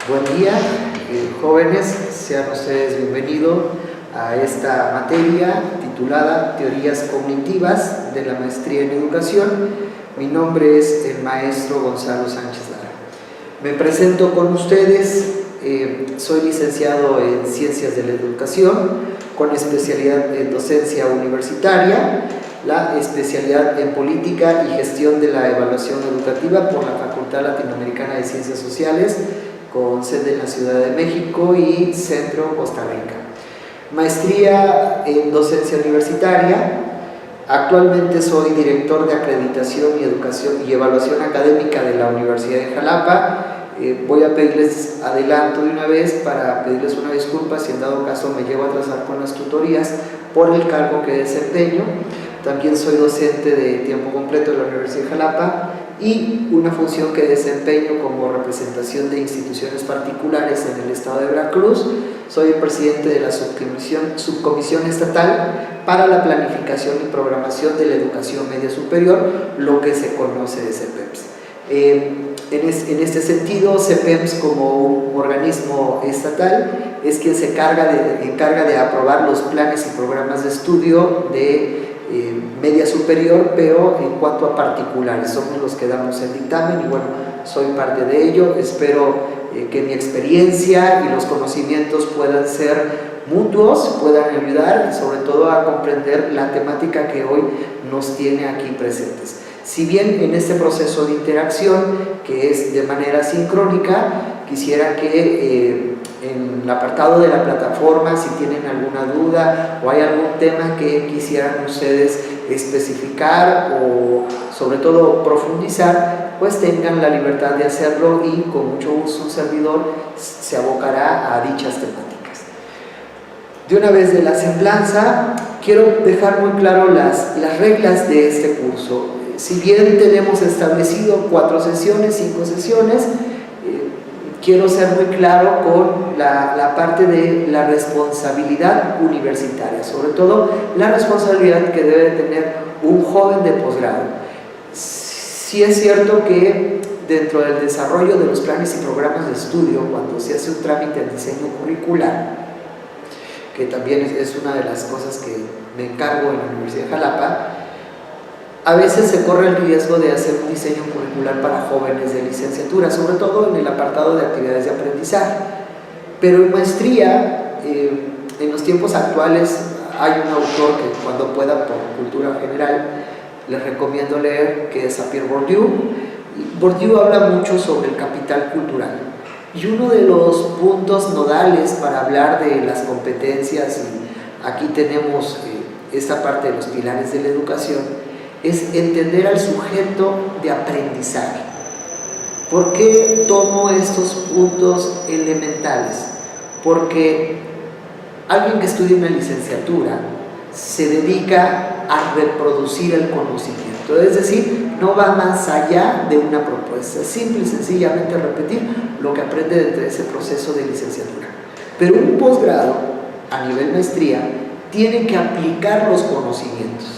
Buen día, jóvenes, sean ustedes bienvenidos a esta materia titulada Teorías Cognitivas de la Maestría en Educación. Mi nombre es el maestro Gonzalo Sánchez Lara. Me presento con ustedes, soy licenciado en Ciencias de la Educación, con especialidad en docencia universitaria, la especialidad en Política y Gestión de la Evaluación Educativa por la Facultad Latinoamericana de Ciencias Sociales, con sede en la Ciudad de México y Centro Costa Rica. Maestría en docencia universitaria. Actualmente soy director de acreditación y educación y evaluación académica de la Universidad de Jalapa. Voy a pedirles adelanto de una vez para pedirles una disculpa si en dado caso me llevo a atrasar con las tutorías por el cargo que desempeño. También soy docente de tiempo completo de la Universidad de Jalapa y una función que desempeño como representación de instituciones particulares en el estado de Veracruz. Soy el presidente de la subcomisión estatal para la planificación y programación de la educación media superior, lo que se conoce de CEPEMS. En este sentido, CEPEMS, como un organismo estatal, es quien se encarga de aprobar los planes y programas de estudio de media superior, pero en cuanto a particulares, somos los que damos el dictamen y bueno, soy parte de ello. Espero que mi experiencia y los conocimientos puedan ser mutuos, puedan ayudar y sobre todo a comprender la temática que hoy nos tiene aquí presentes. Si bien en este proceso de interacción, que es de manera sincrónica, quisiera que en el apartado de la plataforma, si tienen alguna duda o hay algún tema que quisieran ustedes especificar o sobre todo profundizar, pues tengan la libertad de hacerlo y con mucho gusto un servidor se abocará a dichas temáticas. De una vez de la semblanza, quiero dejar muy claro las reglas de este curso. Si bien tenemos establecido 4 sesiones, 5 sesiones, quiero ser muy claro con la parte de la responsabilidad universitaria, sobre todo la responsabilidad que debe tener un joven de posgrado. Sí es cierto que dentro del desarrollo de los planes y programas de estudio, cuando se hace un trámite de diseño curricular, que también es una de las cosas que me encargo en la Universidad de Jalapa, a veces se corre el riesgo de hacer un diseño curricular para jóvenes de licenciatura, sobre todo en el apartado de actividades de aprendizaje. Pero en maestría, en los tiempos actuales, hay un autor que cuando pueda, por cultura general, les recomiendo leer, que es Pierre Bourdieu. Bourdieu habla mucho sobre el capital cultural. Y uno de los puntos nodales para hablar de las competencias, y aquí tenemos esta parte de los pilares de la educación, es entender al sujeto de aprendizaje. ¿Por qué tomo estos puntos elementales? Porque alguien que estudia una licenciatura se dedica a reproducir el conocimiento, es decir, no va más allá de una propuesta, simple y sencillamente repetir lo que aprende dentro de ese proceso de licenciatura. Pero un posgrado a nivel maestría tiene que aplicar los conocimientos.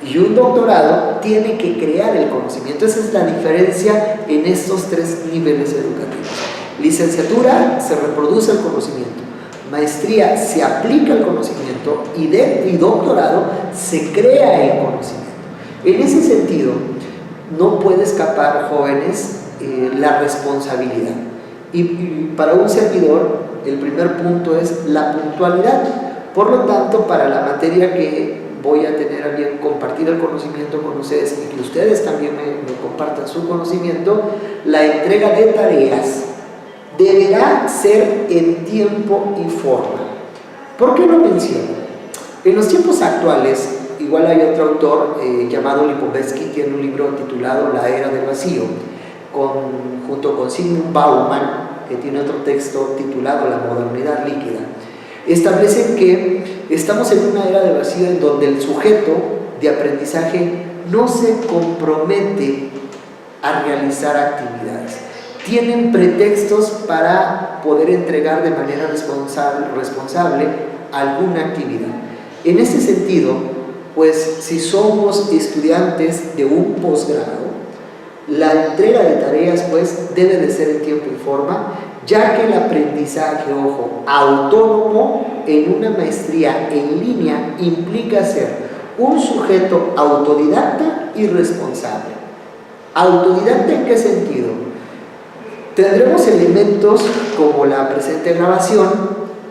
Y un doctorado tiene que crear el conocimiento. Esa es la diferencia en estos 3 niveles educativos. Licenciatura, se reproduce el conocimiento. Maestría, se aplica el conocimiento. Y doctorado, se crea el conocimiento. En ese sentido, no puede escapar, jóvenes, la responsabilidad. Y para un servidor, el primer punto es la puntualidad. Por lo tanto, para la materia que voy a tener a bien compartir el conocimiento con ustedes y que ustedes también me compartan su conocimiento, la entrega de tareas deberá ser en tiempo y forma. ¿Por qué lo menciono? En los tiempos actuales, igual hay otro autor llamado Lipovetsky, tiene un libro titulado La Era del Vacío, junto con Zygmunt Bauman, que tiene otro texto titulado La Modernidad Líquida. Establecen que estamos en una era de vacío en donde el sujeto de aprendizaje no se compromete a realizar actividades. Tienen pretextos para poder entregar de manera responsable alguna actividad. En ese sentido, pues si somos estudiantes de un posgrado, la entrega de tareas pues debe de ser en tiempo y forma ya que el aprendizaje, ojo, autónomo en una maestría en línea implica ser un sujeto autodidacta y responsable. ¿Autodidacta en qué sentido? Tendremos elementos como la presente grabación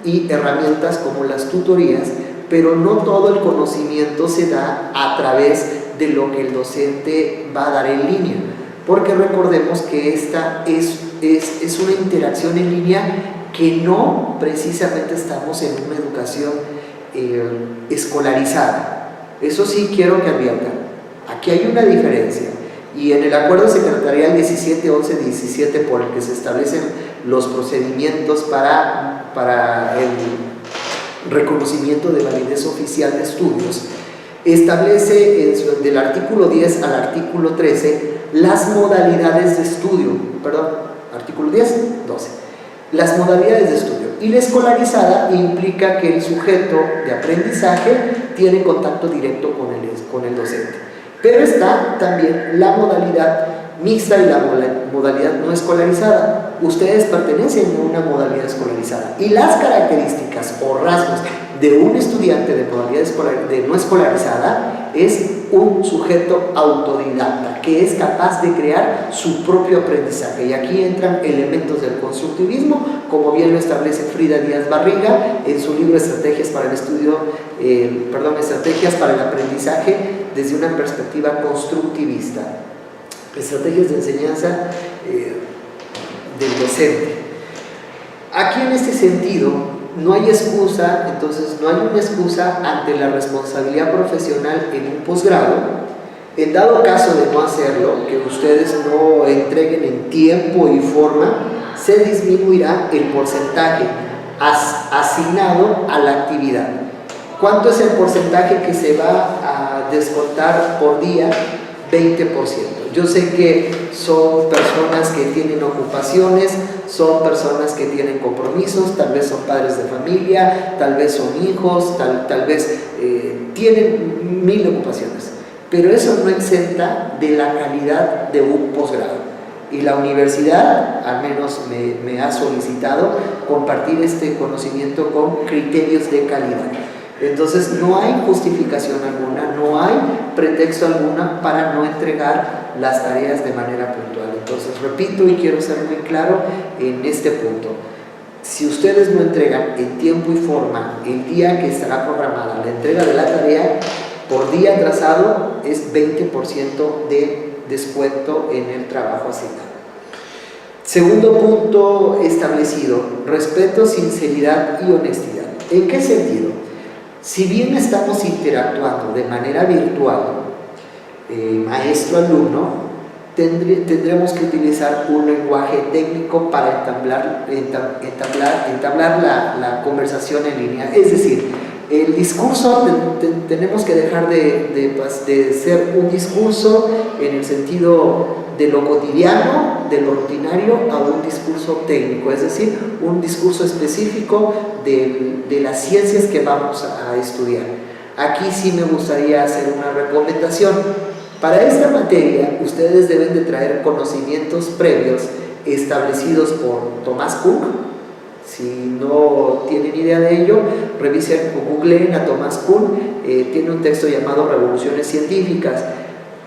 y herramientas como las tutorías, pero no todo el conocimiento se da a través de lo que el docente va a dar en línea, porque recordemos que esta es una interacción en línea que no precisamente estamos en una educación escolarizada. Eso sí quiero que adviertan, aquí hay una diferencia, y en el acuerdo secretarial 1711-17 por el que se establecen los procedimientos para el reconocimiento de validez oficial de estudios, establece del artículo 10 al artículo 13 las modalidades de estudio, artículo 10, 12, las modalidades de estudio, y la escolarizada implica que el sujeto de aprendizaje tiene contacto directo con el docente, pero está también la modalidad mixta y la modalidad no escolarizada. Ustedes pertenecen a una modalidad escolarizada y las características o rasgos de un estudiante de modalidad no escolarizada es un sujeto autodidacta que es capaz de crear su propio aprendizaje, y aquí entran elementos del constructivismo, como bien lo establece Frida Díaz Barriga en su libro Estrategias para el aprendizaje desde una perspectiva constructivista, estrategias de enseñanza del docente. Aquí en este sentido no hay excusa, entonces no hay una excusa ante la responsabilidad profesional en un posgrado. En dado caso de no hacerlo, que ustedes no entreguen en tiempo y forma, se disminuirá el porcentaje asignado a la actividad. ¿Cuánto es el porcentaje que se va a descontar por día? 20%. Yo sé que son personas que tienen ocupaciones, son personas que tienen compromisos, tal vez son padres de familia, tal vez son hijos, tal vez tienen 1000 ocupaciones, pero eso no exenta de la calidad de un posgrado. Y la universidad, al menos me ha solicitado compartir este conocimiento con criterios de calidad. Entonces no hay justificación alguna, no hay pretexto alguna para no entregar las tareas de manera puntual. Entonces repito y quiero ser muy claro en este punto: si ustedes no entregan en tiempo y forma el día que estará programada la entrega de la tarea, por día atrasado es 20% de descuento en el trabajo asignado. Segundo punto establecido: respeto, sinceridad y honestidad. ¿En qué sentido? Si bien estamos interactuando de manera virtual, maestro-alumno, tendremos que utilizar un lenguaje técnico para entablar la conversación en línea. Es decir, el discurso tenemos que dejar de ser un discurso en el sentido de lo cotidiano, de lo rutinario, a un discurso técnico, es decir, un discurso específico de las ciencias que vamos a estudiar. Aquí sí me gustaría hacer una recomendación. Para esta materia, ustedes deben de traer conocimientos previos establecidos por Thomas Cook. Si no tienen idea de ello, revisen o googleen a Thomas Kuhn. Tiene un texto llamado Revoluciones Científicas.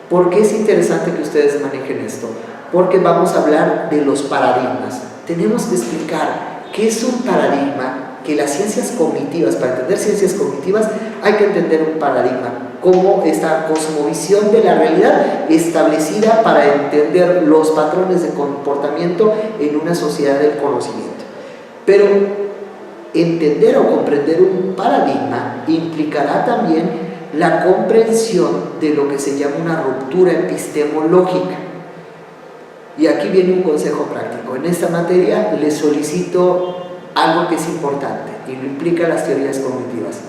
¿Por qué es interesante que ustedes manejen esto? Porque vamos a hablar de los paradigmas. Tenemos que explicar qué es un paradigma, que las ciencias cognitivas, para entender ciencias cognitivas hay que entender un paradigma, como esta cosmovisión de la realidad establecida para entender los patrones de comportamiento en una sociedad del conocimiento. Pero entender o comprender un paradigma implicará también la comprensión de lo que se llama una ruptura epistemológica. Y aquí viene un consejo práctico. En esta materia les solicito algo que es importante y lo implica las teorías cognitivas.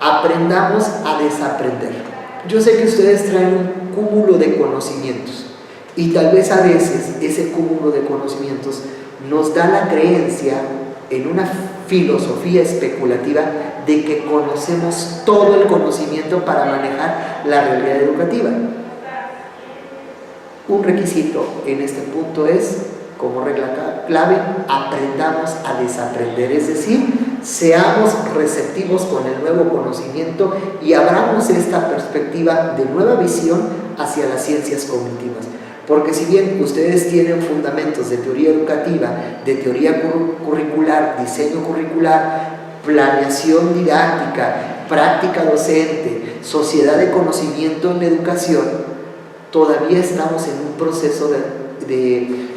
Aprendamos a desaprender. Yo sé que ustedes traen un cúmulo de conocimientos y tal vez a veces ese cúmulo de conocimientos nos da la creencia en una filosofía especulativa de que conocemos todo el conocimiento para manejar la realidad educativa. Un requisito en este punto es como regla clave, aprendamos a desaprender, es decir, seamos receptivos con el nuevo conocimiento y abramos esta perspectiva de nueva visión hacia las ciencias cognitivas. Porque si bien ustedes tienen fundamentos de teoría educativa, de teoría curricular, diseño curricular, planeación didáctica, práctica docente, sociedad de conocimiento en la educación, todavía estamos en un proceso de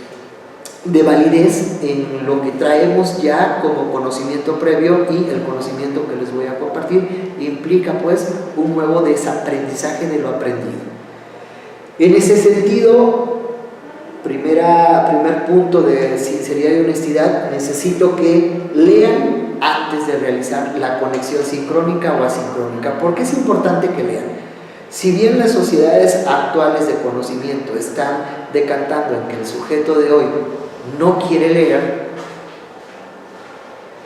validez en lo que traemos ya como conocimiento previo, y el conocimiento que les voy a compartir implica pues un nuevo desaprendizaje de lo aprendido. En ese sentido, primer punto de sinceridad y honestidad, necesito que lean antes de realizar la conexión sincrónica o asincrónica. ¿Por qué es importante que lean? Si bien las sociedades actuales de conocimiento están decantando en que el sujeto de hoy no quiere leer,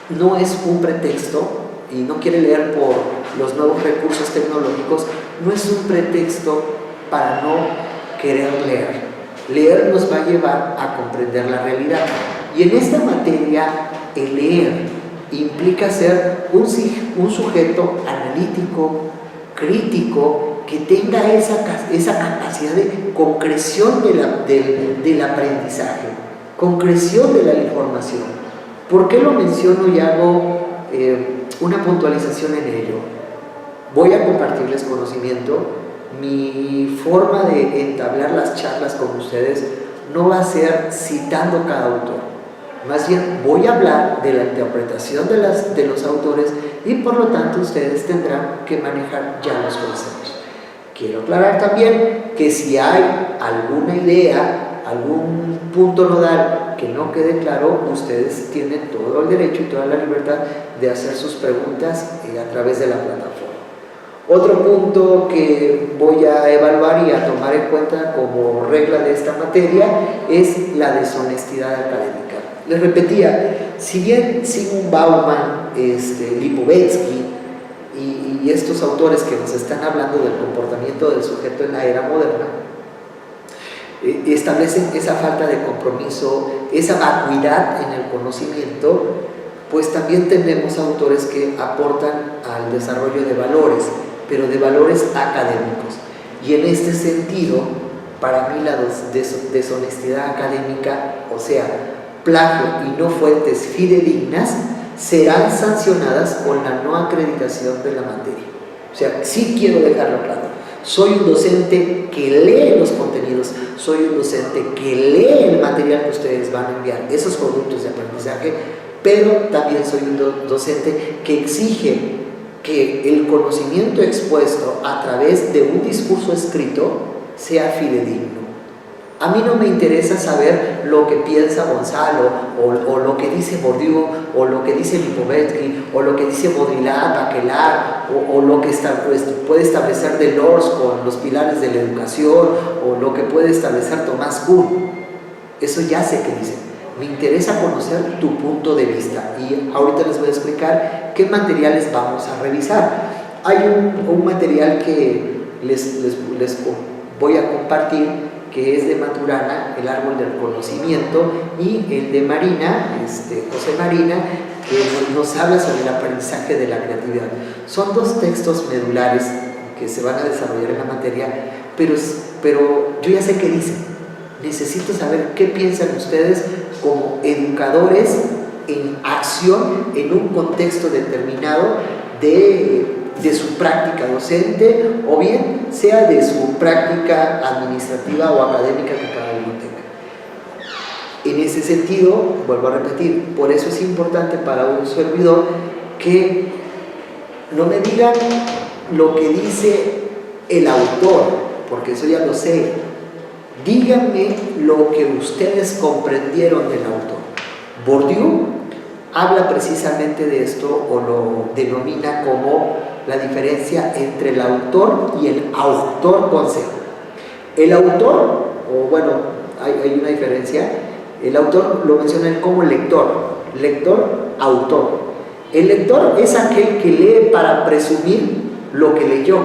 no es un pretexto, y no quiere leer por los nuevos recursos tecnológicos, no es un pretexto para no querer leer. Leer nos va a llevar a comprender la realidad, y en esta materia el leer implica ser un sujeto analítico, crítico, que tenga esa capacidad de concreción del aprendizaje, concreción de la información. ¿Por qué lo menciono y hago una puntualización en ello? Voy a compartirles conocimiento. Mi forma de entablar las charlas con ustedes no va a ser citando cada autor, más bien voy a hablar de la interpretación de los autores, y por lo tanto ustedes tendrán que manejar ya los conceptos. Quiero aclarar también que si hay alguna idea, algún punto nodal que no quede claro, ustedes tienen todo el derecho y toda la libertad de hacer sus preguntas a través de la plataforma. Otro punto que voy a evaluar y a tomar en cuenta como regla de esta materia es la deshonestidad académica. Les repetía, si bien Zygmunt Bauman, Lipovetsky y estos autores que nos están hablando del comportamiento del sujeto en la era moderna, establecen esa falta de compromiso, esa vacuidad en el conocimiento, pues también tenemos autores que aportan al desarrollo de valores, pero de valores académicos. Y en este sentido, para mí la deshonestidad académica, o sea, plagio y no fuentes fidedignas, serán sancionadas con la no acreditación de la materia. O sea, sí quiero dejarlo claro. Soy un docente que lee los contenidos, soy un docente que lee el material que ustedes van a enviar, esos productos de aprendizaje, pero también soy un docente que exige que el conocimiento expuesto a través de un discurso escrito sea fidedigno. A mí no me interesa saber lo que piensa Gonzalo, o lo que dice Bourdieu, o lo que dice Lipovetsky, o lo que dice Baudrillard, Bachelard, o lo que puede establecer Delors con los pilares de la educación, o lo que puede establecer Thomas Kuhn. Eso ya sé que dice. Me interesa conocer tu punto de vista, y ahorita les voy a explicar qué materiales vamos a revisar. Hay un material que les voy a compartir, que es de Maturana, El árbol del conocimiento, y el de Marina, José Marina, que nos habla sobre el aprendizaje de la creatividad. Son dos textos medulares que se van a desarrollar en la materia, pero yo ya sé qué dicen. Necesito saber qué piensan ustedes como educadores en acción en un contexto determinado de su práctica docente, o bien sea de su práctica administrativa o académica que cada uno tenga. En ese sentido, vuelvo a repetir, por eso es importante para un servidor que no me digan lo que dice el autor, porque eso ya lo sé. Díganme lo que ustedes comprendieron del autor. Bourdieu habla precisamente de esto, o lo denomina como la diferencia entre el autor y el autor con C. El autor, o bueno, hay una diferencia. El autor lo menciona como lector, autor. El lector es aquel que lee para presumir lo que leyó.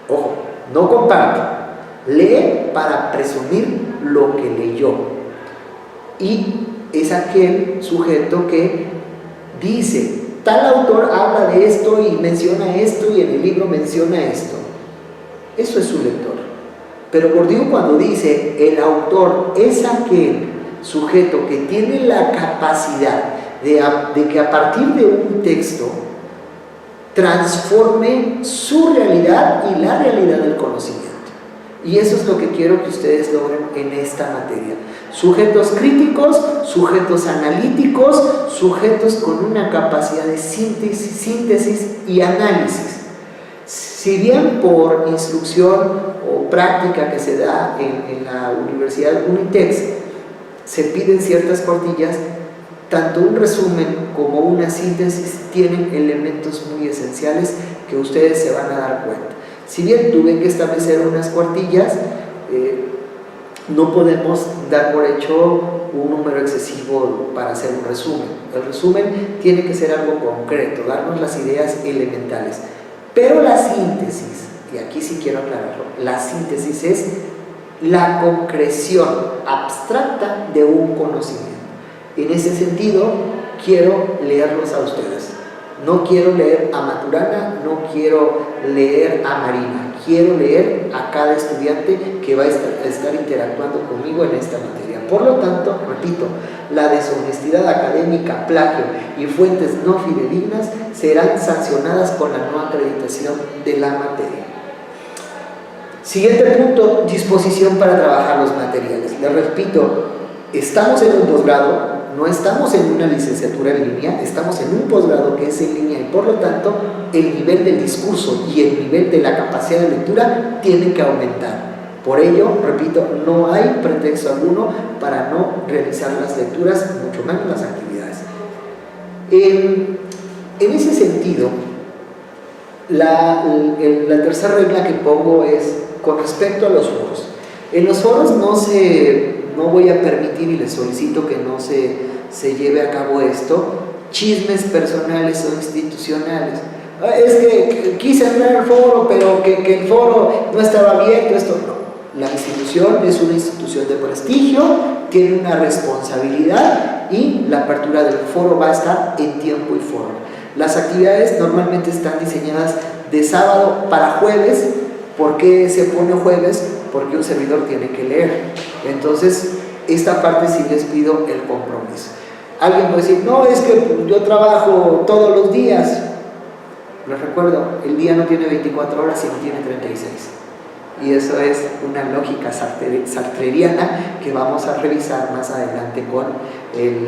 Ojo, no comparte. Lee para presumir lo que leyó. y es aquel sujeto que dice, tal autor habla de esto y menciona esto y en el libro menciona esto. Eso es su lector. Pero Bourdieu, cuando dice el autor es aquel sujeto que tiene la capacidad de que a partir de un texto transforme su realidad y la realidad del conocimiento. Y eso es lo que quiero que ustedes logren en esta materia. Sujetos críticos, sujetos analíticos, sujetos con una capacidad de síntesis y análisis. Si bien por instrucción o práctica que se da en la Universidad Unitex se piden ciertas cuartillas, tanto un resumen como una síntesis tienen elementos muy esenciales que ustedes se van a dar cuenta. Si bien tuve que establecer unas cuartillas, no podemos dar por hecho un número excesivo para hacer un resumen. El resumen tiene que ser algo concreto, darnos las ideas elementales. Pero la síntesis, y aquí sí quiero aclararlo, la síntesis es la concreción abstracta de un conocimiento. En ese sentido, quiero leerlos a ustedes. No quiero leer a Maturana, no quiero leer a Marina, quiero leer a cada estudiante que va a estar interactuando conmigo en esta materia. Por lo tanto, repito, la deshonestidad académica, plagio y fuentes no fidedignas serán sancionadas con la no acreditación de la materia. Siguiente punto, disposición para trabajar los materiales. Les repito, estamos en un posgrado, no estamos en una licenciatura en línea, estamos en un posgrado que es en línea y por lo tanto el nivel del discurso y el nivel de la capacidad de lectura tiene que aumentar. Por ello, repito, no hay pretexto alguno para no realizar las lecturas, mucho menos las actividades. En ese sentido, la tercera regla que pongo es con respecto a los foros. En los foros no voy a permitir y les solicito que no se lleve a cabo esto, chismes personales o institucionales. Es que quise entrar al foro, pero que el foro no estaba abierto, esto no. La institución es una institución de prestigio, tiene una responsabilidad y la apertura del foro va a estar en tiempo y forma. Las actividades normalmente están diseñadas de sábado para jueves. ¿Por qué se pone jueves? Porque un servidor tiene que leer. Entonces, esta parte sí les pido el compromiso. Alguien puede decir, no, es que yo trabajo todos los días. Les recuerdo, el día no tiene 24 horas, sino tiene 36. Y eso es una lógica sartreriana que vamos a revisar más adelante con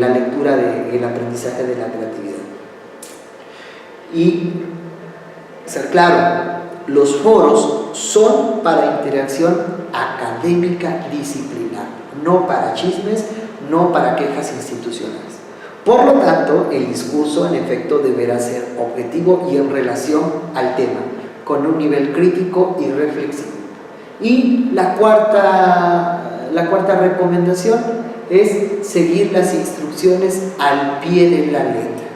la lectura del aprendizaje de la creatividad. Y ser claro, los foros son para interacción académica disciplinar, no para chismes, no para quejas institucionales. Por lo tanto, el discurso en efecto deberá ser objetivo y en relación al tema, con un nivel crítico y reflexivo. Y la cuarta recomendación es seguir las instrucciones al pie de la letra.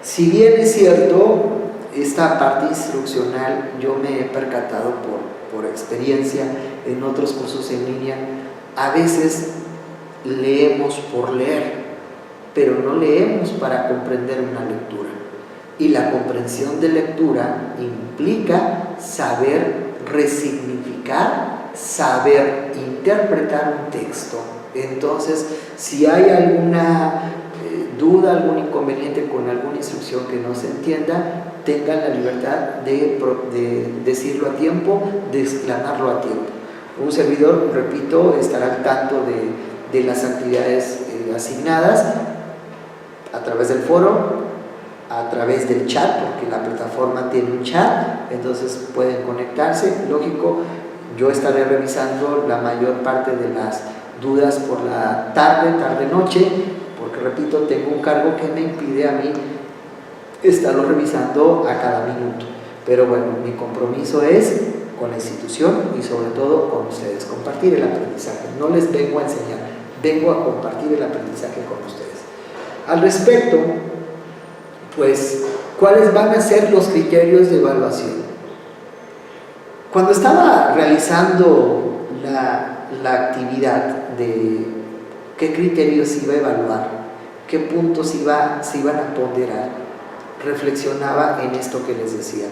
Si bien es cierto, esta parte instruccional yo me he percatado por experiencia en otros cursos en línea, a veces leemos por leer, pero no leemos para comprender una lectura. Y la comprensión de lectura implica saber resignificar, saber interpretar un texto. Entonces, si hay alguna duda, algún inconveniente con alguna instrucción que no se entienda, tengan la libertad de decirlo a tiempo, de exclamarlo a tiempo. Un servidor, repito, estará al tanto de las actividades asignadas a través del foro, a través del chat, porque la plataforma tiene un chat, entonces pueden conectarse. Lógico, yo estaré revisando la mayor parte de las dudas por la tarde-noche, porque repito, tengo un cargo que me impide a mí estarlo revisando a cada minuto. Pero bueno, mi compromiso es con la institución y sobre todo con ustedes, compartir el aprendizaje. No les vengo a enseñar, vengo a compartir el aprendizaje con ustedes. Al respecto, pues, ¿cuáles van a ser los criterios de evaluación? Cuando estaba realizando la actividad qué criterios iba a evaluar, qué puntos se iban a ponderar. Reflexionaba en esto que les decía.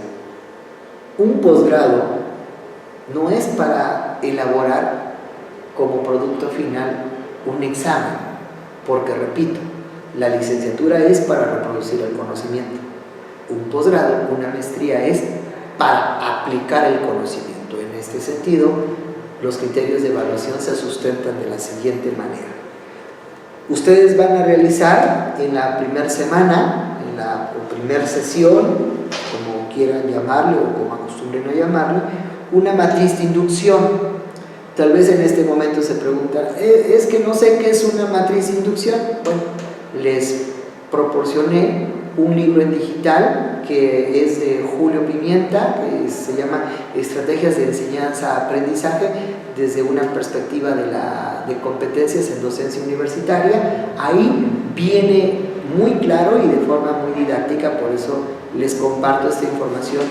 Un posgrado no es para elaborar como producto final un examen, porque repito, la licenciatura es para reproducir el conocimiento. Un posgrado, una maestría, es para aplicar el conocimiento. En este sentido, los criterios de evaluación se sustentan de la siguiente manera. Ustedes van a realizar en la primera semana, en la primera sesión, como quieran llamarle o como acostumbren a llamarle, una matriz de inducción. Tal vez en este momento se preguntan, es que no sé qué es una matriz de inducción. Bueno, les proporcioné un libro en digital que es de Julio Pimienta, que se llama Estrategias de Enseñanza-Aprendizaje desde una perspectiva de competencias en docencia universitaria. Ahí viene muy claro y de forma muy didáctica, por eso les comparto esta información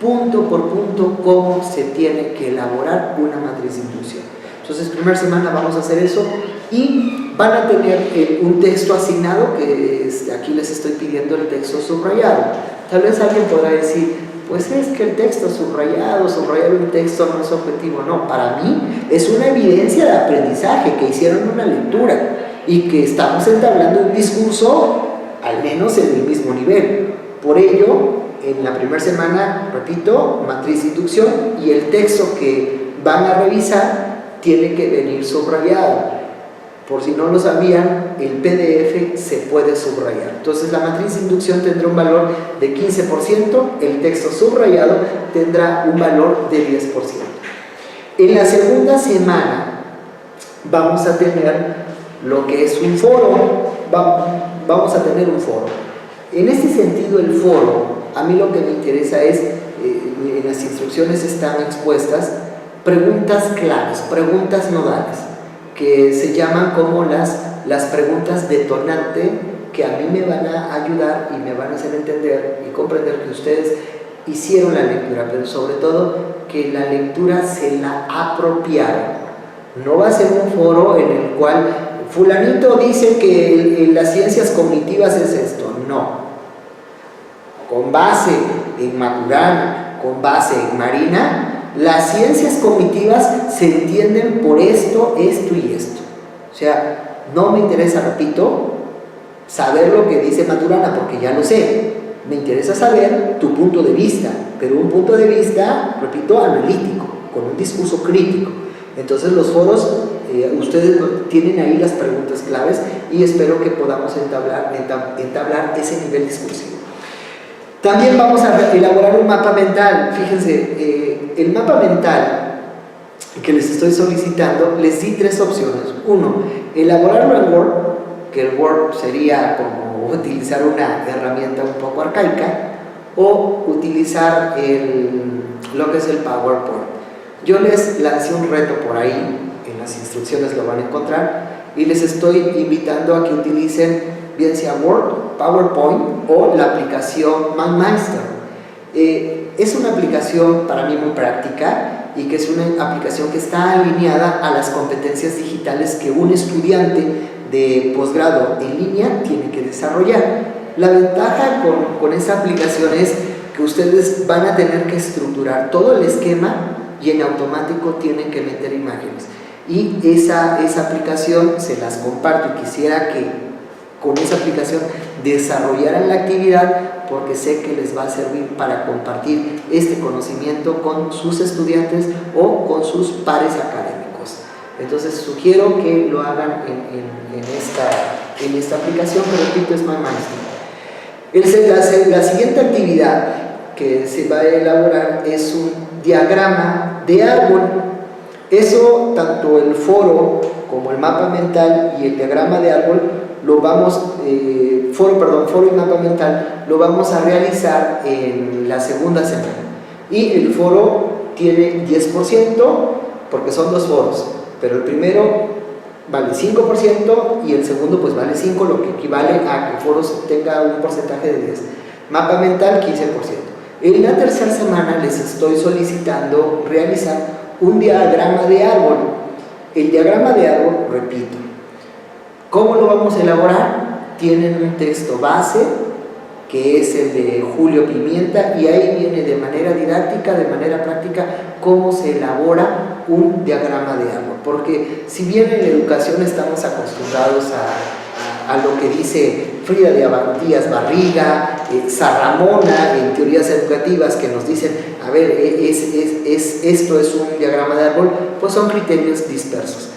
punto por punto, cómo se tiene que elaborar una matriz de inducción. Entonces, primera semana vamos a hacer eso y van a tener un texto asignado, que aquí les estoy pidiendo el texto subrayado. Tal vez alguien podrá decir, pues es que el texto subrayar un texto no es objetivo. No, para mí es una evidencia de aprendizaje, que hicieron una lectura y que estamos entablando un discurso al menos en el mismo nivel. Por ello, en la primera semana, repito, matriz de inducción, y el texto que van a revisar tiene que venir subrayado. Por si no lo sabían, el PDF se puede subrayar. Entonces la matriz de inducción tendrá un valor de 15%, el texto subrayado tendrá un valor de 10%. En la segunda semana vamos a tener lo que es un foro. Vamos a tener un foro. En este sentido, el foro, a mí lo que me interesa es, en las instrucciones están expuestas preguntas claves, preguntas nodales, que se llaman como las preguntas detonante, que a mí me van a ayudar y me van a hacer entender y comprender que ustedes hicieron la lectura, pero sobre todo que la lectura se la apropiaron. No va a ser un foro en el cual fulanito dice que las ciencias cognitivas es esto. No. Con base en Maturana, con base en Marina, las ciencias cognitivas se entienden por esto, esto y esto. O sea, no me interesa, repito, saber lo que dice Maturana, porque ya lo sé. Me interesa saber tu punto de vista, pero un punto de vista, repito, analítico, con un discurso crítico. Entonces los foros, ustedes tienen ahí las preguntas claves y espero que podamos entablar ese nivel discursivo. También vamos a elaborar un mapa mental. Fíjense, el mapa mental que les estoy solicitando, les di 3 opciones. 1, elaborarlo en Word, que el Word sería como utilizar una herramienta un poco arcaica, o utilizar lo que es el PowerPoint. Yo les lancé un reto por ahí, en las instrucciones lo van a encontrar, y les estoy invitando a que utilicen bien sea Word, PowerPoint o la aplicación MindMeister. Es una aplicación para mí muy práctica y que es una aplicación que está alineada a las competencias digitales que un estudiante de posgrado en línea tiene que desarrollar. La ventaja con esta aplicación es que ustedes van a tener que estructurar todo el esquema y en automático tienen que meter imágenes. Y esa aplicación se las comparto y quisiera que con esa aplicación desarrollaran la actividad, porque sé que les va a servir para compartir este conocimiento con sus estudiantes o con sus pares académicos. Entonces sugiero que lo hagan en esta aplicación, que repito, es MindMeister. La siguiente actividad que se va a elaborar es un diagrama de árbol. Eso, tanto el foro como el mapa mental y el diagrama de árbol, foro y mapa mental lo vamos a realizar en la segunda semana. Y el foro tiene 10%, porque son 2 foros, pero el primero vale 5% y el segundo pues vale 5%, lo que equivale a que el foro tenga un porcentaje de 10%. Mapa mental, 15%. En la tercera semana les estoy solicitando realizar un diagrama de árbol. El diagrama de árbol, repito, ¿Cómo lo vamos a elaborar? Tienen un texto base, que es el de Julio Pimienta, y ahí viene de manera didáctica, de manera práctica, cómo se elabora un diagrama de árbol. Porque si bien en la educación estamos acostumbrados a lo que dice Frida de Abantías Barriga, Sarramona en teorías educativas, que nos dicen, a ver, esto es un diagrama de árbol, pues son criterios dispersos.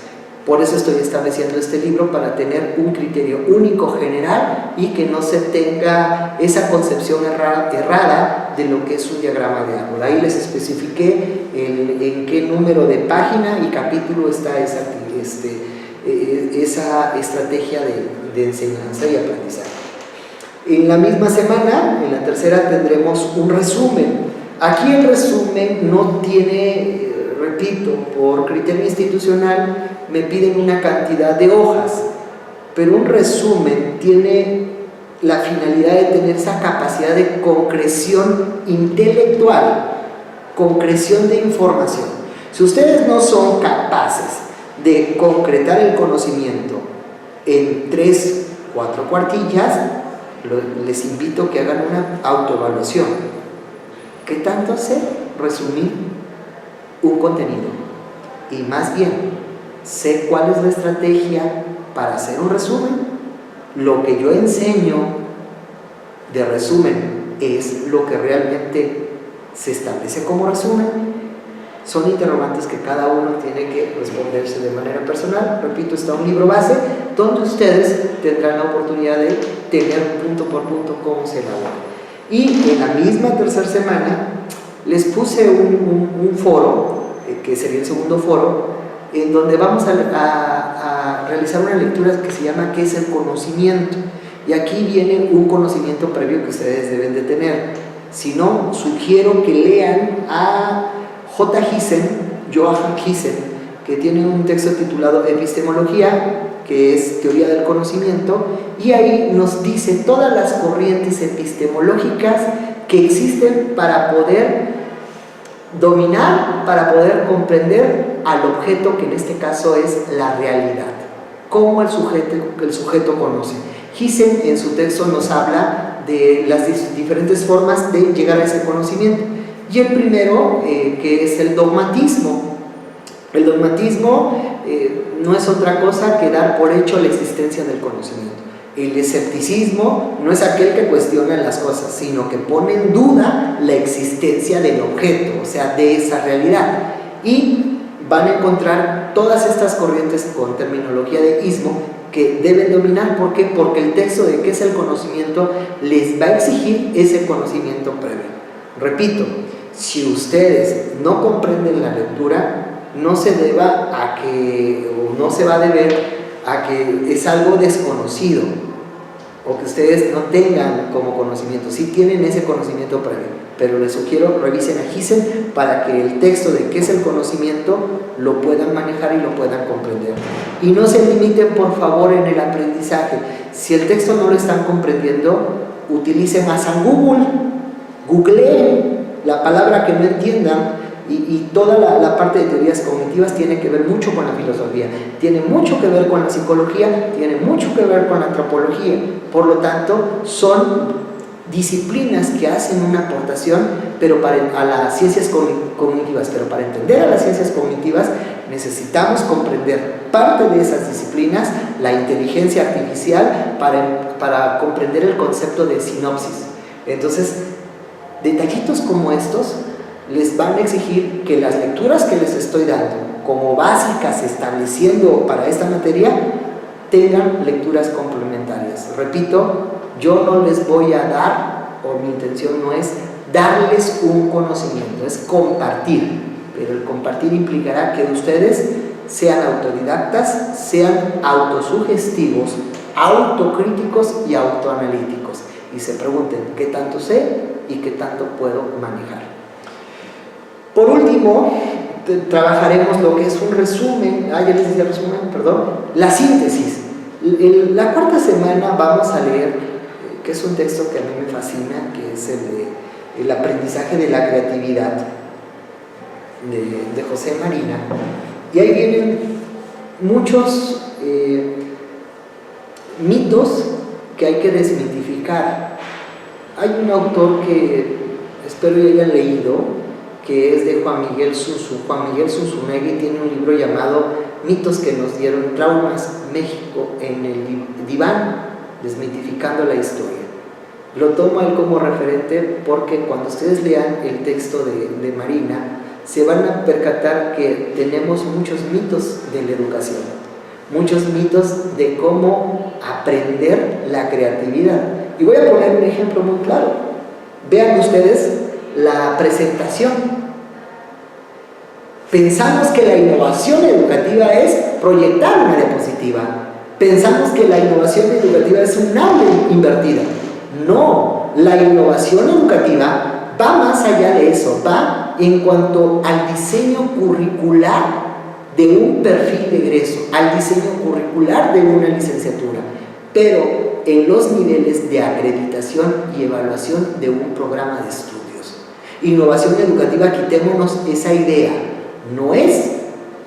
Por eso estoy estableciendo este libro, para tener un criterio único, general, y que no se tenga esa concepción errada de lo que es un diagrama de árbol. Ahí les especifiqué en qué número de página y capítulo está esa estrategia de enseñanza y aprendizaje. En la misma semana, en la tercera, tendremos un resumen. Aquí el resumen no tiene, repito, por criterio institucional me piden una cantidad de hojas, pero un resumen tiene la finalidad de tener esa capacidad de concreción intelectual, concreción de información. Si ustedes no son capaces de concretar el conocimiento en 3, 4 cuartillas, les invito a que hagan una autoevaluación. ¿Qué tanto sé resumir un contenido? Y más bien, sé cuál es la estrategia para hacer un resumen. Lo que yo enseño de resumen es lo que realmente se establece como resumen. Son interrogantes que cada uno tiene que responderse de manera personal. Repito, está un libro base donde ustedes tendrán la oportunidad de tener punto por punto cómo se elabora. Y en la misma tercera semana les puse un foro, que sería el segundo foro, en donde vamos a realizar una lectura que se llama ¿qué es el conocimiento? Y aquí viene un conocimiento previo que ustedes deben de tener. Si no, sugiero que lean a Joachim Giesen, que tiene un texto titulado Epistemología, que es teoría del conocimiento, y ahí nos dice todas las corrientes epistemológicas que existen para poder dominar, para poder comprender al objeto, que en este caso es la realidad. ¿Cómo el sujeto conoce? Giesen en su texto nos habla de las diferentes formas de llegar a ese conocimiento. Y el primero, que es el dogmatismo. El dogmatismo no es otra cosa que dar por hecho la existencia del conocimiento. El escepticismo no es aquel que cuestiona las cosas, sino que pone en duda la existencia del objeto, o sea, de esa realidad. Y van a encontrar todas estas corrientes con terminología de ismo que deben dominar. ¿Por qué? Porque el texto de qué es el conocimiento les va a exigir ese conocimiento previo. Repito, si ustedes no comprenden la lectura, no se deba a que, o no se va a deber a que es algo desconocido, o que ustedes no tengan como conocimiento. Sí tienen ese conocimiento previo, pero les sugiero revisen a Giesen para que el texto de qué es el conocimiento lo puedan manejar y lo puedan comprender. Y no se limiten, por favor, en el aprendizaje. Si el texto no lo están comprendiendo, utilicen a San Google, googleen la palabra que no entiendan. Y toda la parte de teorías cognitivas tiene que ver mucho con la filosofía, tiene mucho que ver con la psicología, tiene mucho que ver con la antropología. Por lo tanto, son disciplinas que hacen una aportación a las ciencias cognitivas. Pero para entender a las ciencias cognitivas necesitamos comprender parte de esas disciplinas, la inteligencia artificial, para comprender el concepto de sinopsis. Entonces, detallitos como estos les van a exigir que las lecturas que les estoy dando como básicas, estableciendo para esta materia, tengan lecturas complementarias. Repito, yo no les voy a dar, o mi intención no es darles un conocimiento, es compartir, pero el compartir implicará que ustedes sean autodidactas, sean autosugestivos, autocríticos y autoanalíticos, y se pregunten qué tanto sé y qué tanto puedo manejar. Por último, trabajaremos lo que es un resumen, ya les decía resumen, perdón, la síntesis. La cuarta semana vamos a leer, que es un texto que a mí me fascina, que es el aprendizaje de la creatividad, de José Marina. Y ahí vienen muchos mitos que hay que desmitificar. Hay un autor que espero que hayan leído, que es de Juan Miguel Zunzunegui, tiene un libro llamado Mitos que nos dieron traumas, México en el diván, desmitificando la historia. Lo tomo él como referente porque cuando ustedes lean el texto de Marina, se van a percatar que tenemos muchos mitos de la educación, muchos mitos de cómo aprender la creatividad. Y voy a poner un ejemplo muy claro. Vean ustedes la presentación. Pensamos que la innovación educativa es proyectar una diapositiva. Pensamos que la innovación educativa es un aula invertida. No, la innovación educativa va más allá de eso, va en cuanto al diseño curricular de un perfil de egreso, al diseño curricular de una licenciatura, pero en los niveles de acreditación y evaluación de un programa de estudios. Innovación educativa, quitémonos esa idea, no es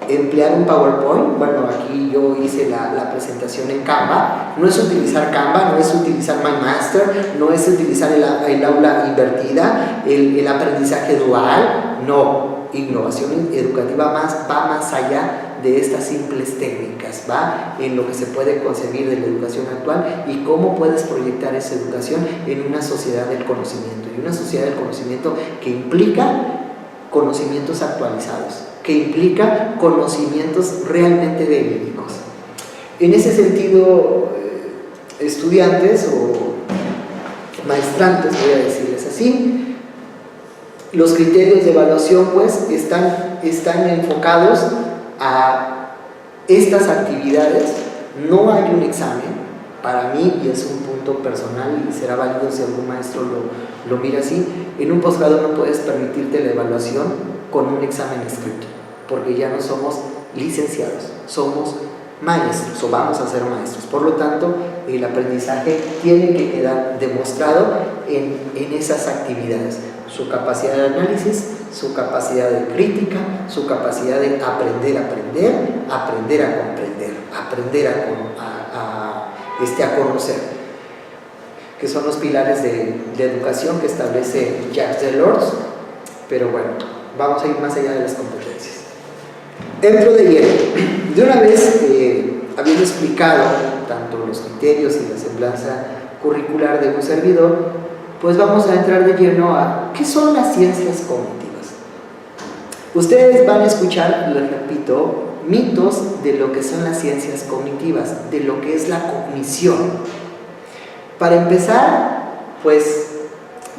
emplear un PowerPoint. Bueno, aquí yo hice la presentación en Canva. No es utilizar Canva, no es utilizar MindMaster, no es utilizar el aula invertida, el aprendizaje dual. No, innovación educativa va más allá de estas simples técnicas, va en lo que se puede concebir de la educación actual y cómo puedes proyectar esa educación en una sociedad del conocimiento, y una sociedad del conocimiento que implica conocimientos actualizados, que implica conocimientos realmente verídicos. En ese sentido, estudiantes o maestrantes, voy a decirles así, los criterios de evaluación pues están enfocados a estas actividades. No hay un examen, para mí, y es un punto personal y será válido si algún maestro lo mira así. En un posgrado no puedes permitirte la evaluación con un examen escrito, porque ya no somos licenciados, somos maestros o vamos a ser maestros. Por lo tanto, el aprendizaje tiene que quedar demostrado en esas actividades: su capacidad de análisis, su capacidad de crítica, su capacidad de aprender a comprender, aprender a conocer, que son los pilares de educación que establece Jacques Delors. Pero bueno, vamos a ir más allá de las competencias. Dentro de lleno, de una vez habiendo explicado tanto los criterios y la semblanza curricular de un servidor, pues vamos a entrar de lleno a ¿qué son las ciencias cognitivas? Ustedes van a escuchar, les repito, mitos de lo que son las ciencias cognitivas, de lo que es la cognición. Para empezar, pues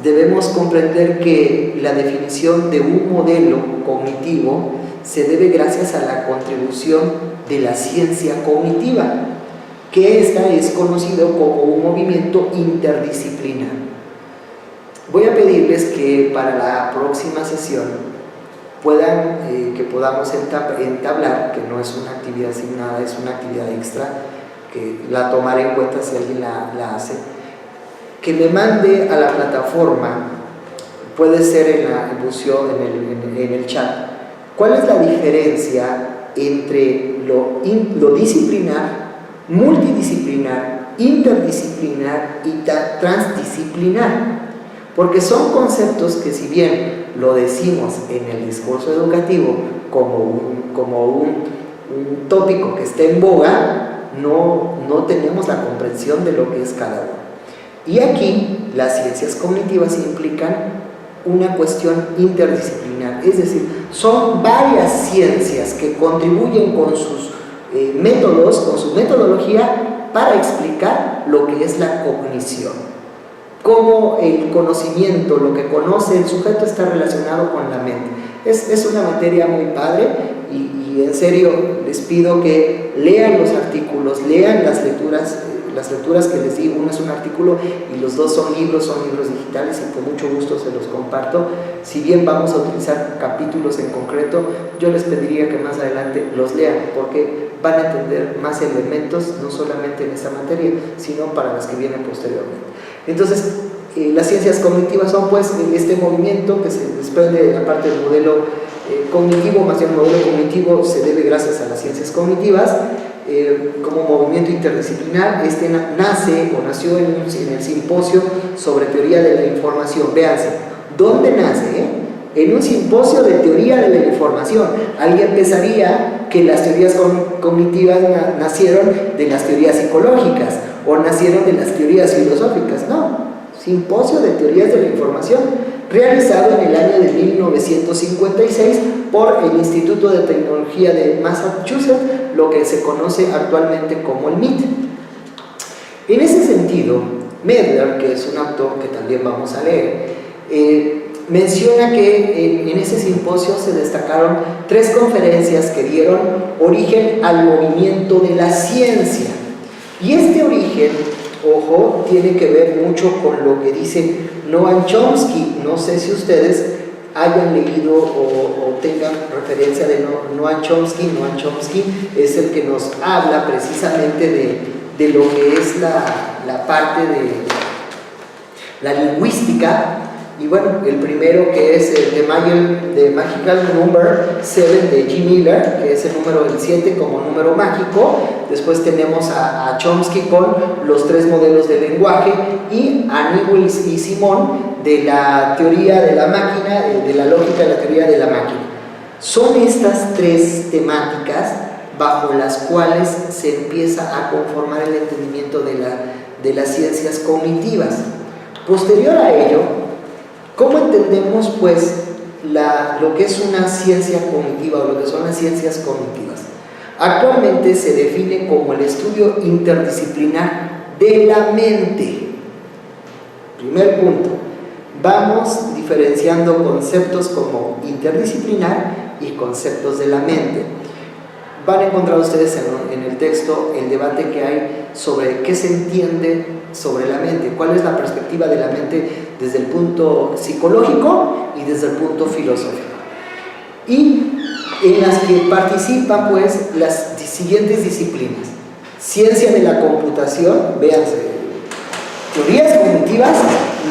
debemos comprender que la definición de un modelo cognitivo se debe gracias a la contribución de la ciencia cognitiva, que esta es conocido como un movimiento interdisciplinar. Voy a pedirles que para la próxima sesión que podamos entablar, que no es una actividad asignada, es una actividad extra, que la tomaré en cuenta si alguien la hace, que me mande a la plataforma, puede ser en la difusión, en el chat, cuál es la diferencia entre lo disciplinar, multidisciplinar, interdisciplinar y transdisciplinar. Porque son conceptos que, si bien lo decimos en el discurso educativo como un tópico que está en boga, no tenemos la comprensión de lo que es cada uno. Y aquí las ciencias cognitivas implican una cuestión interdisciplinar, es decir, son varias ciencias que contribuyen con sus métodos, con su metodología, para explicar lo que es la cognición. Cómo el conocimiento, lo que conoce el sujeto, está relacionado con la mente. Es una materia muy padre y en serio les pido que lean los artículos, lean las lecturas que les digo. Uno es un artículo y los dos son libros digitales, y con mucho gusto se los comparto. Si bien vamos a utilizar capítulos en concreto, yo les pediría que más adelante los lean, porque van a entender más elementos, no solamente en esta materia, sino para las que vienen posteriormente. Entonces, las ciencias cognitivas son pues este movimiento que se desprende de la parte del modelo cognitivo. Más bien, el modelo cognitivo se debe gracias a las ciencias cognitivas, como movimiento interdisciplinar. Este nació en el simposio sobre teoría de la información. Véanse, ¿dónde nace? En un simposio de teoría de la información. Alguien pensaría que las teorías cognitivas nacieron de las teorías psicológicas o nacieron de las teorías filosóficas. No, simposio de teorías de la información, realizado en el año de 1956 por el Instituto de Tecnología de Massachusetts, lo que se conoce actualmente como el MIT. En ese sentido, Medler, que es un autor que también vamos a leer, menciona que en ese simposio se destacaron 3 conferencias que dieron origen al movimiento de la ciencia. Y este origen, ojo, tiene que ver mucho con lo que dice Noam Chomsky. No sé si ustedes hayan leído o tengan referencia de Noam Chomsky. Noam Chomsky es el que nos habla precisamente de lo que es la parte de la lingüística. Y bueno, el primero, que es el de Magical Number 7 de G. Miller, que es el número del 7 como número mágico. Después tenemos a Chomsky con los 3 modelos de lenguaje, y a Newell y Simon de la teoría de la máquina, de la lógica de la teoría de la máquina. Son estas 3 temáticas bajo las cuales se empieza a conformar el entendimiento de las ciencias cognitivas. Posterior a ello, ¿cómo entendemos pues lo que es una ciencia cognitiva o lo que son las ciencias cognitivas? Actualmente se define como el estudio interdisciplinar de la mente. Primer punto, vamos diferenciando conceptos como interdisciplinar y conceptos de la mente. Van a encontrar ustedes en el texto el debate que hay sobre qué se entiende sobre la mente, cuál es la perspectiva de la mente desde el punto psicológico y desde el punto filosófico. Y en las que participan pues las siguientes disciplinas: ciencia de la computación. Véanse, teorías cognitivas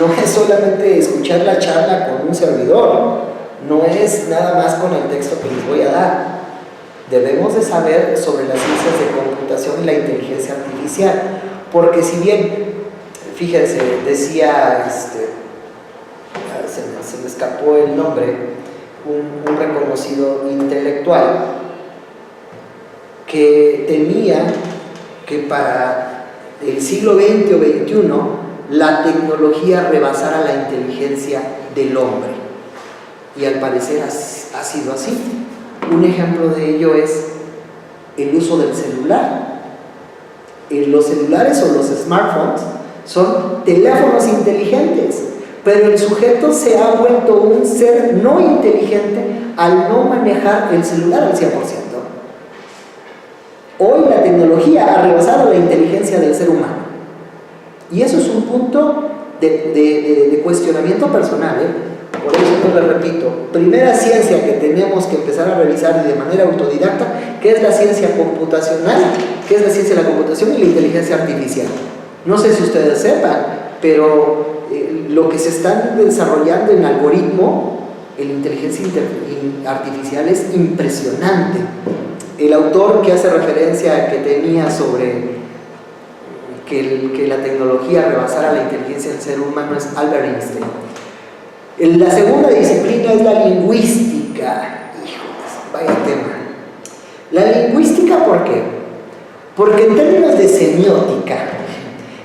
no es solamente escuchar la charla con un servidor, no es nada más con el texto que les voy a dar. Debemos de saber sobre las ciencias de computación y la inteligencia artificial, porque si bien, fíjense, decía, se me escapó el nombre, un reconocido intelectual, que temía que para el siglo XX o XXI la tecnología rebasara la inteligencia del hombre, y al parecer ha sido así. Un ejemplo de ello es el uso del celular. Los celulares o los smartphones son teléfonos inteligentes, pero el sujeto se ha vuelto un ser no inteligente al no manejar el celular al 100%. Hoy la tecnología ha rebasado la inteligencia del ser humano, y eso es un punto de cuestionamiento personal, Por eso les repito, primera ciencia que tenemos que empezar a revisar de manera autodidacta, que es la ciencia computacional, que es la ciencia de la computación y la inteligencia artificial. No sé si ustedes sepan, pero lo que se está desarrollando en algoritmo, en la inteligencia artificial, es impresionante. El autor que hace referencia que tenía sobre que la tecnología rebasara la inteligencia del ser humano es Albert Einstein. La segunda disciplina es la lingüística. Híjoles, vaya tema. La lingüística, ¿por qué? Porque en términos de semiótica,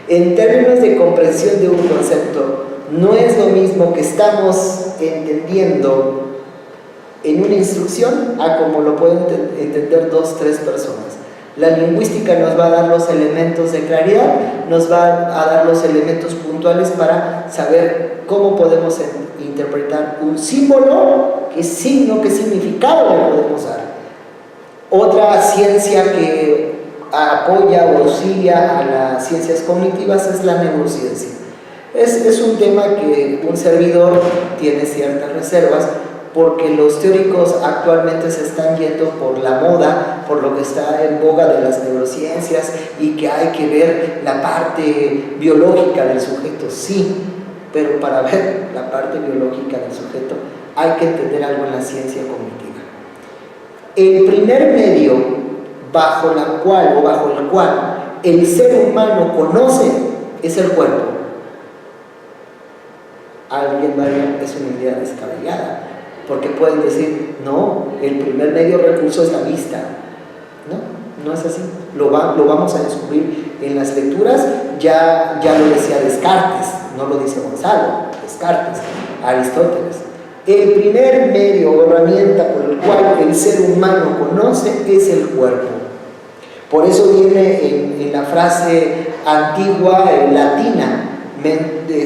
en términos de comprensión de un concepto, no es lo mismo que estamos entendiendo en una instrucción a como lo pueden entender 2, 3 personas. La lingüística nos va a dar los elementos de claridad, nos va a dar los elementos puntuales para saber cómo podemos interpretar un símbolo, qué signo, qué significado le podemos dar. Otra ciencia que apoya o auxilia a las ciencias cognitivas es la neurociencia. Es un tema que un servidor tiene ciertas reservas, porque los teóricos actualmente se están yendo por la moda, por lo que está en boga de las neurociencias, y que hay que ver la parte biológica del sujeto, sí, pero para ver la parte biológica del sujeto hay que entender algo en la ciencia cognitiva. El primer medio bajo la cual o bajo el cual el ser humano conoce es el cuerpo. Alguien va a decir, es una idea descabellada, porque pueden decir, no, el primer medio recurso es la vista. No es así. Lo vamos a descubrir en las lecturas. Ya lo decía Descartes, no lo dice Gonzalo, Descartes, Aristóteles. El primer medio o herramienta por el cual el ser humano conoce es el cuerpo. Por eso viene en la frase antigua latina, mente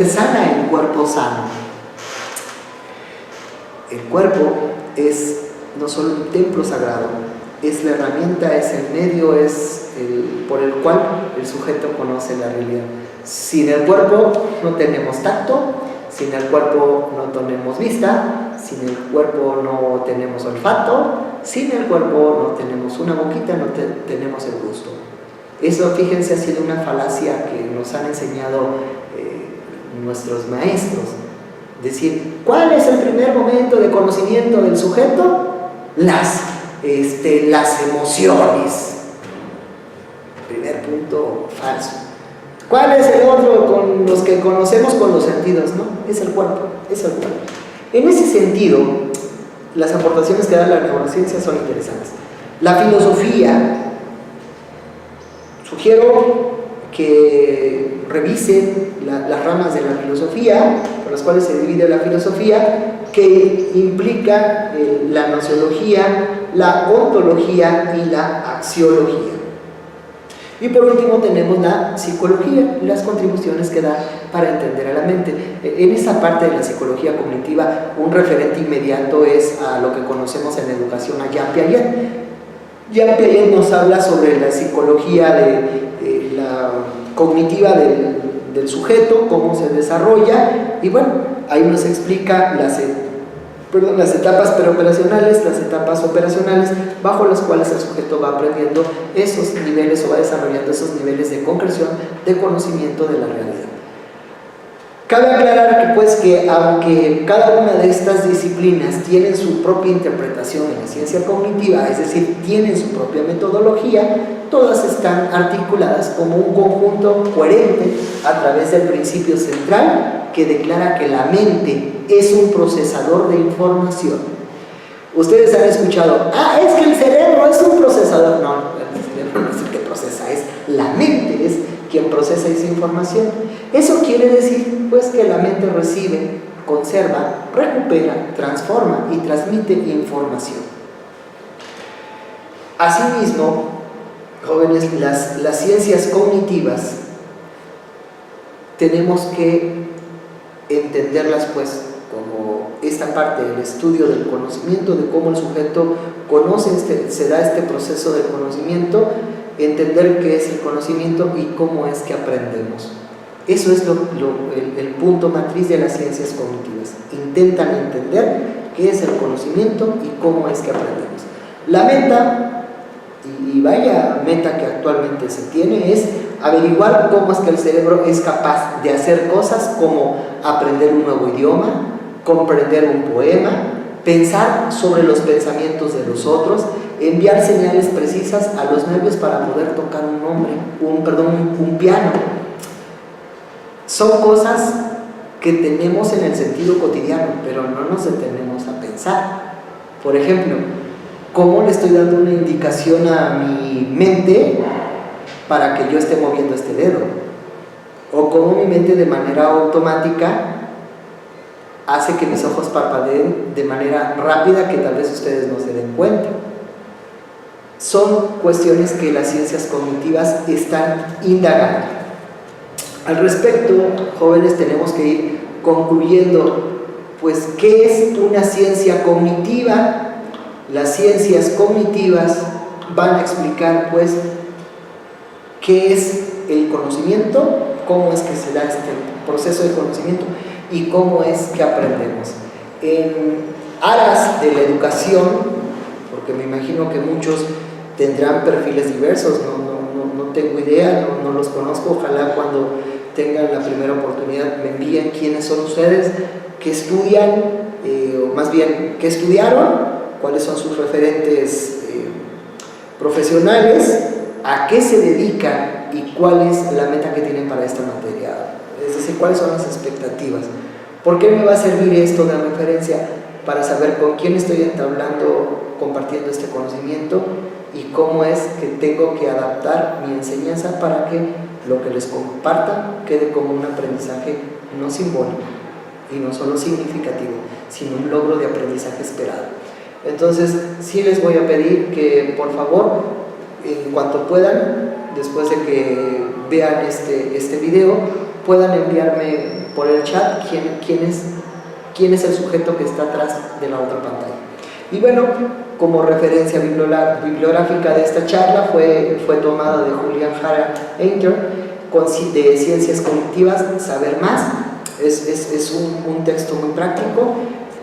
sana en cuerpo sano. El cuerpo es no solo un templo sagrado, es la herramienta, es el medio, por el cual el sujeto conoce la realidad. Sin el cuerpo no tenemos tacto, sin el cuerpo no tenemos vista, sin el cuerpo no tenemos olfato, sin el cuerpo no tenemos una boquita, no tenemos el gusto. Eso, fíjense, ha sido una falacia que nos han enseñado nuestros maestros. Decir, ¿cuál es el primer momento de conocimiento del sujeto? Las emociones. Primer punto falso. ¿Cuál es el otro con los que conocemos con los sentidos? No, es el cuerpo, es el cuerpo. En ese sentido, las aportaciones que da la neurociencia son interesantes. La filosofía, sugiero que revisen las ramas de la filosofía, por las cuales se divide la filosofía, que implica la nociología, la ontología y la axiología. Y por último tenemos la psicología y las contribuciones que da para entender a la mente. En esa parte de la psicología cognitiva, un referente inmediato es a lo que conocemos en educación, a Jean Piaget. Jean Piaget nos habla sobre la psicología la cognitiva del sujeto, cómo se desarrolla, y bueno, ahí nos explica las etapas preoperacionales, las etapas operacionales, bajo las cuales el sujeto va aprendiendo esos niveles o va desarrollando esos niveles de concreción, de conocimiento de la realidad. Cabe aclarar que aunque cada una de estas disciplinas tienen su propia interpretación en la ciencia cognitiva, es decir, tienen su propia metodología, todas están articuladas como un conjunto coherente a través del principio central que declara que la mente es un procesador de información. Ustedes han escuchado, es que el cerebro es un procesador. No, el cerebro no es el que procesa, es la mente, es quien procesa esa información. Eso quiere decir pues que la mente recibe, conserva, recupera, transforma y transmite información. Asimismo, jóvenes, las ciencias cognitivas tenemos que entenderlas pues como esta parte del estudio del conocimiento, de cómo el sujeto conoce, se da este proceso de conocimiento, entender qué es el conocimiento y cómo es que aprendemos. Eso es el punto matriz de las ciencias cognitivas. Intentan entender qué es el conocimiento y cómo es que aprendemos. La meta, y vaya meta que actualmente se tiene, es averiguar cómo es que el cerebro es capaz de hacer cosas como aprender un nuevo idioma, comprender un poema, pensar sobre los pensamientos de los otros, enviar señales precisas a los nervios para poder tocar un piano. Son cosas que tenemos en el sentido cotidiano, pero no nos detenemos a pensar. Por ejemplo, ¿cómo le estoy dando una indicación a mi mente para que yo esté moviendo este dedo? O cómo mi mente de manera automática hace que mis ojos parpadeen de manera rápida que tal vez ustedes no se den cuenta. Son cuestiones que las ciencias cognitivas están indagando. Al respecto, jóvenes, tenemos que ir concluyendo, pues, ¿qué es una ciencia cognitiva? Las ciencias cognitivas van a explicar, pues, qué es el conocimiento, cómo es que se da este proceso de conocimiento y cómo es que aprendemos. En aras de la educación, porque me imagino que muchos tendrán perfiles diversos, no tengo idea, no los conozco, ojalá cuando tengan la primera oportunidad me envíen quiénes son ustedes, qué estudian, o más bien, qué estudiaron, cuáles son sus referentes profesionales, a qué se dedican y cuál es la meta que tienen para esta materia, es decir, cuáles son las expectativas. ¿Por qué me va a servir esto de referencia? Para saber con quién estoy entablando, compartiendo este conocimiento y cómo es que tengo que adaptar mi enseñanza para que lo que les comparta quede como un aprendizaje no simbólico y no solo significativo, sino un logro de aprendizaje esperado. Entonces, sí les voy a pedir que, por favor, en cuanto puedan, después de que vean este video, puedan enviarme por el chat quién es el sujeto que está atrás de la otra pantalla. Y bueno, como referencia bibliográfica de esta charla fue tomada de Julian Hara Einter, de Ciencias Cognitivas, Saber Más. Es un texto muy práctico.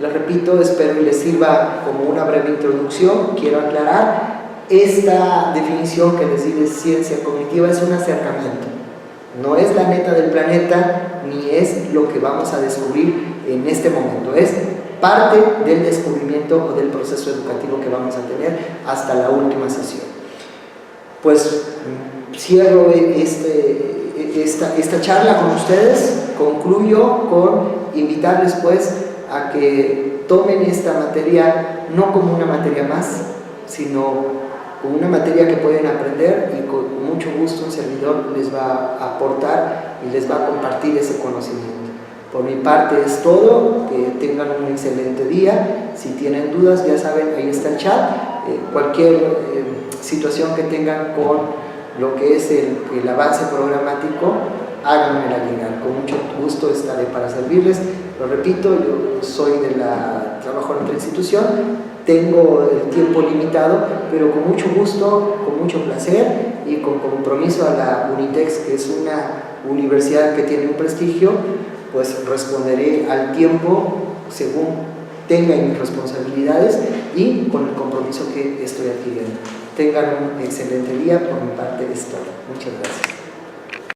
Les repito, espero y les sirva como una breve introducción. Quiero aclarar, esta definición que les di de ciencia cognitiva es un acercamiento. No es la neta del planeta, ni es lo que vamos a descubrir en este momento. Es parte del descubrimiento o del proceso educativo que vamos a tener hasta la última sesión. Pues cierro esta charla con ustedes. Concluyo con invitarles pues a que tomen esta materia no como una materia más, sino como una materia que pueden aprender y con mucho gusto un servidor les va a aportar y les va a compartir ese conocimiento. Por mi parte es todo, que tengan un excelente día. Si tienen dudas, ya saben, ahí está el chat. Cualquier situación que tengan con lo que es el avance programático, háganmela llegar. Con mucho gusto estaré para servirles. Lo repito, yo trabajo en otra institución, tengo el tiempo limitado, pero con mucho gusto, con mucho placer y con compromiso a la Unitex, que es una universidad que tiene un prestigio, pues responderé al tiempo según tenga mis responsabilidades y con el compromiso que estoy adquiriendo. Tengan un excelente día, por mi parte es todo. Muchas gracias.